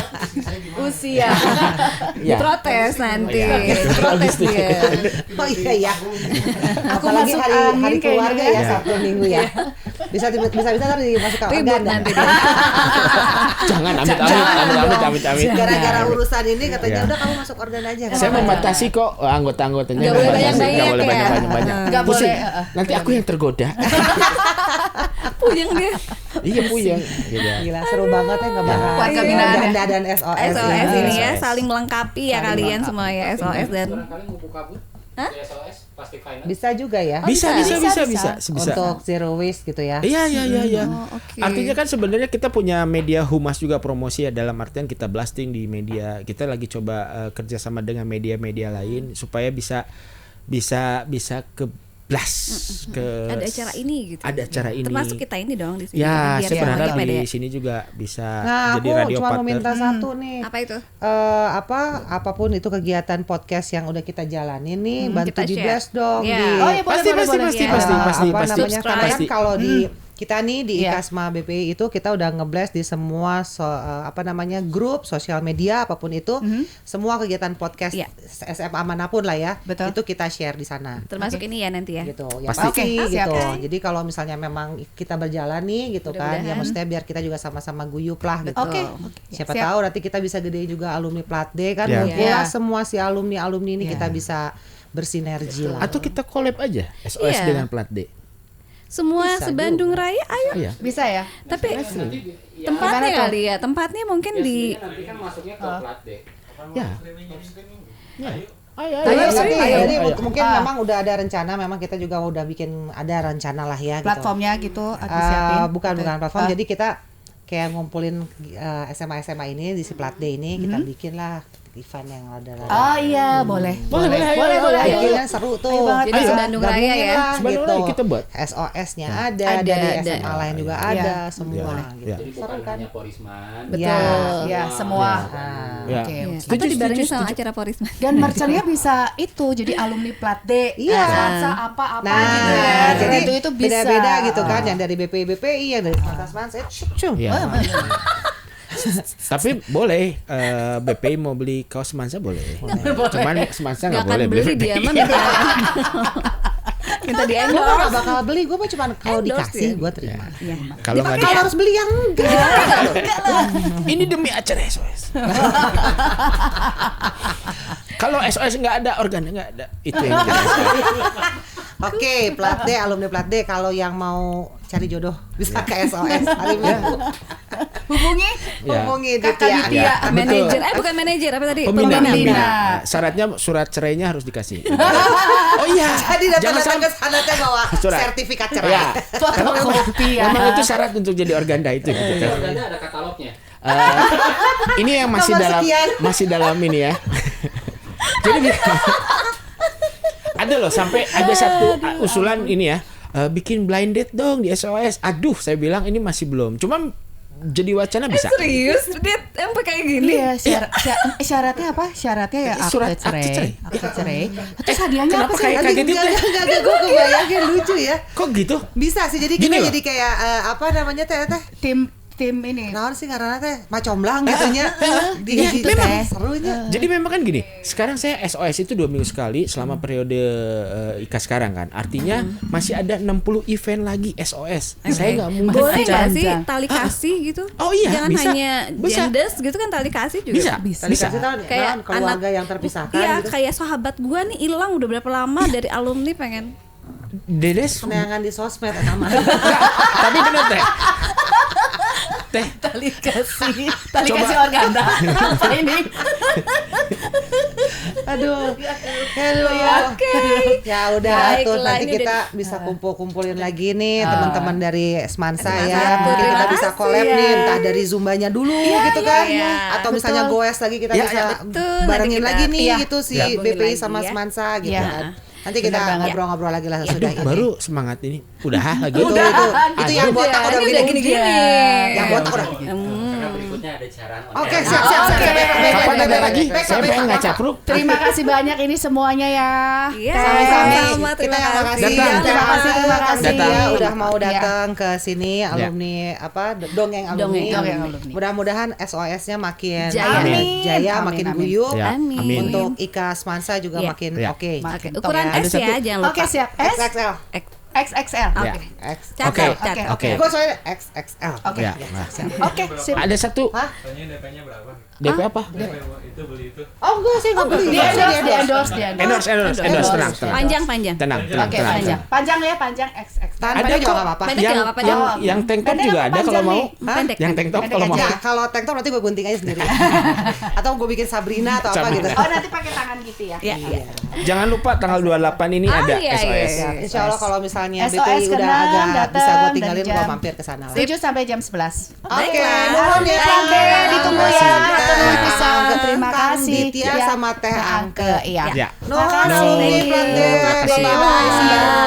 usia. Ya. Protes nanti. Iya. Protes dia. Oh iya ya. Aku Apalagi masuk hari angin keluarga kayaknya ya, ya. Sabtu Minggu ya. Bisa tadi masuk ke Ribut organ nanti dah. dia. Jangan amit. Gara-gara urusan ini katanya Ya. udah kamu masuk organ aja. Saya membatasi kok anggota-anggotanya. Nggak boleh membatasi. banyak-banyak Nggak boleh ya. banyak-banyak. Nggak Pusing. boleh, Nanti aku yang tergoda. Puyeng dia. Iya puyeng. Gitu. Gila seru banget ya ngebahas Keluarga binaan ya. Ganda dan SOS. SOS ini ya SOS. saling melengkapi ya kalian semua ya SOS dan Barangkali mau buka booth di SOS pasti final. Bisa juga ya. Bisa. Untuk zero waste gitu ya. Iya. oke. Artinya kan sebenarnya kita punya media humas juga promosi ya, dalam artian kita blasting di media. Kita lagi coba kerjasama dengan media-media lain supaya bisa ke blast ke ada acara ini gitu. ada acara ini. Termasuk kita ini dong di sini. Ya, Biar saya berharap sama di media. sini juga bisa Nah, jadi aku radio cuma mau partner. minta satu nih. Apa itu? Apapun itu kegiatan podcast yang udah kita jalanin nih, bantu kita di share. blast dong Ya. di Oh iya, boleh, Pasti boleh, boleh. Iya. pasti apa namanya Subscribe. karena kan Pasti. kalau di kita nih di Iya. IKASMA BPI itu kita udah ngeblast di semua grup sosial media apapun itu, semua kegiatan podcast Iya. SMA manapun lah ya, Betul. itu kita share di sana. Termasuk ini ya nanti ya. Gitu ya Pasti. pasti Oke, siap. gitu. Jadi kalau misalnya memang kita berjalan nih gitu kan, ya Mudah-mudahan. maksudnya biar kita juga sama-sama guyup lah gitu. Oke. Siapa Siap. tahu nanti kita bisa gedein juga alumni Plat D kan, Ya. ngumpul lah Ya. semua si alumni ini Ya. kita bisa bersinergi lah. Atau kita collab aja SOS Iya. dengan Plat D. Semua Bisa sebandung juga. Raya ayo. Iya. Bisa ya? Tapi Nanti tempatnya Gimana tuh? kali ya. Tempatnya mungkin di nanti kan masuknya ke plat D. Ya. Ayo, Ayo, Ayo, jadi ayo. mungkin memang udah ada rencana, memang kita juga udah bikin ada rencana lah ya Platformnya gitu aku gitu. siapin. Bukan platform, Ah. jadi kita kayak ngumpulin SMA ini di si Plat D ini kita bikin lah event yang ada. Oh iya, boleh. Boleh, ayo. Bikinnya seru tuh. Ayo banget. Jadi Sebandung Raya Gabungin ya. lah, Sebandung gitu. Raya kita buat. SOS-nya ada, Ada, dari ada. SMA lain juga Iya. ada, semua gitu. Ya. Jadi bukan hanya Porisman. Betul. Ya, semua. Ah. Ya. Oke. Iya. Setuju, Atau dibarengin setuju, sama setuju. acara Porisman. Dan merchandise bisa itu jadi alumni Plat D. Iya. Sansa apa-apa Nah, gitu ya. jadi itu bisa. beda-beda gitu kan, yang dari BPI, yang dari Fakultas Manset, Ya. Tapi boleh BPI mau beli kaos Semansa boleh. Cuman Semansa nggak Gak akan boleh beli BPI. dia mah minta. minta di Gue nggak endorse. bakal beli, gue mah cuma kalau Endorse dikasih ya? gue terima. Kalau nggak Kalau harus beli yang enggak. ini demi acara SOS. Kalau SOS nggak ada, organ nggak ada. Itu yang jadi SOS. Oke, plat D, alumni plat D, kalau yang mau cari jodoh bisa ke SOS hari Minggu. Hubungi Ya. Hubungi Kakak Ditya. Ditya. Ya, Manajer, betul. bukan manajer, apa tadi? Pembina. Pembina. Syaratnya surat cerainya harus dikasih. Oh iya. Jadi Jangan datang ke sampai sana teh bawa Surat. sertifikat cerai. Ya. fotokopi ya. Memang itu syarat untuk jadi organda itu gitu. Di organda ada katalognya. Ini yang masih Nomor dalam sekian. ini ya. Jadi ada loh sampai ada satu usulan ini ya, bikin blind date dong di SOS. Aduh, saya bilang ini masih belum. Cuma jadi wacana bisa. Serius, Dit, emang kayak gini. Iya, syaratnya apa? Syaratnya ya Surat akte cerai. akte cerai. Akte cerai. Terus hadiahnya Kenapa apa sih? kayak kaget itu? Enggak, gue kebayangin lucu ya. Kok gitu? Bisa sih, jadi Gini kita loh. jadi kayak apa namanya teh? Tim ini. Naon sih karena teh macomblang gitu nya. Di Iya, gitu memang. teh serunya. Jadi memang kan gini, sekarang saya SOS itu 2 minggu sekali selama periode IKA sekarang kan. Artinya masih ada 60 event lagi SOS. Saya nggak mungkin Boleh nggak sih Jangan. tali kasih gitu? Oh iya, Jangan bisa. hanya Bisa. gendes gitu kan, tali kasih juga Bisa. Tadi kasih tahu Kayak naon, keluarga anak- yang terpisahkan Iya, gitu. kayak sahabat gua nih hilang udah berapa lama dari alumni pengen. Dedes. Peneangan di sosmed sama. Tapi bener teh. Teh, Tali kasih Coba. organda. Apa ini? Aduh. Hello. Ya udah tuh Baiklah, nanti ini kita bisa kumpul-kumpulin lagi nih Ah. teman-teman dari Semansa ya. Semansa. Mungkin kita Terima bisa kasih collab ya. nih entah dari Zumbanya dulu gitu kan. iya. Atau misalnya goes lagi kita Ya, bisa ya, betul. barengin Nanti lagi kita- nih iya. gitu si Ya. BPI Lagi sama ya. Semansa gitu Iya. kan. Nanti kita Bener banget. ngobrol-ngobrol lagi lah Aduh, sesudah ini. baru semangat ini. Udah lagi. Itu yang Aduh. botak udah Ini gini. udah gini-gini. Yang botak udah. Karena berikutnya ada siaran online. Oke, siap. Kapan ada lagi? Baik, Saya baik, pengen baik. ngacapruk. Terima kasih banyak ini semuanya ya. Iya, Sama-sama. sama-sama, Kita terima yang kasih. makasih. Datang. Ya, Terima kasih. Datang. Ya, udah mau Iya. datang ke sini alumni apa dongeng alumni. Dongeng alumni. Mudah-mudahan SOS-nya makin Jaya. Amin. jaya, Amin, makin amin. guyup. Ya, Amin. amin. Untuk Ika Semansa juga Iya. makin Ya. oke. Oke, Mantap ukuran ya. S Ada ya, satu. jangan lupa. Oke, siap. S XXL. XXL. Ya. Oke. X. Catat, Oke. catat. Oke. Gue soalnya XXL. Oke. Ya. Oke, sip. Ada satu. Hah? Tanyain DP-nya berapa? DP apa? Itu beli itu. Oh enggak sih, enggak beli. Di endorse. Tenang. Panjang. Tenang. Oke, panjang. Panjang ya, panjang XXL. Tahan Ada pendek juga kok. enggak apa-apa. Pendek Yang nggak apa-apa, yang jangan. yang tank top Pendek juga apa ada kalau panjang mau. nih? Hah? Pendek. Yang tank top Pendek kalau mau. Ya, kalau tank top nanti gue gunting aja sendiri. Atau gue bikin Sabrina atau apa Sama. gitu. Oh, nanti pakai tangan gitu ya. Iya, iya. Jangan lupa tanggal 28 ini ada iya, SOS. iya. Ya, insya Allah kalau misalnya SOS BPI udah keenam, agak datang bisa gue dari tinggalin, gue jam mampir ke sana lah. 7 sampai jam 11. Oke, Baiklah. nuhun ya. Oke, ditunggu ya. Ketemu bisa. Terima Kang kasih. Ditya Ya. sama Teh Angke. Iya. Ya. Nuhun, Makasih. alumni Thank you. Plat D. Terima kasih. Bye-bye. Bye.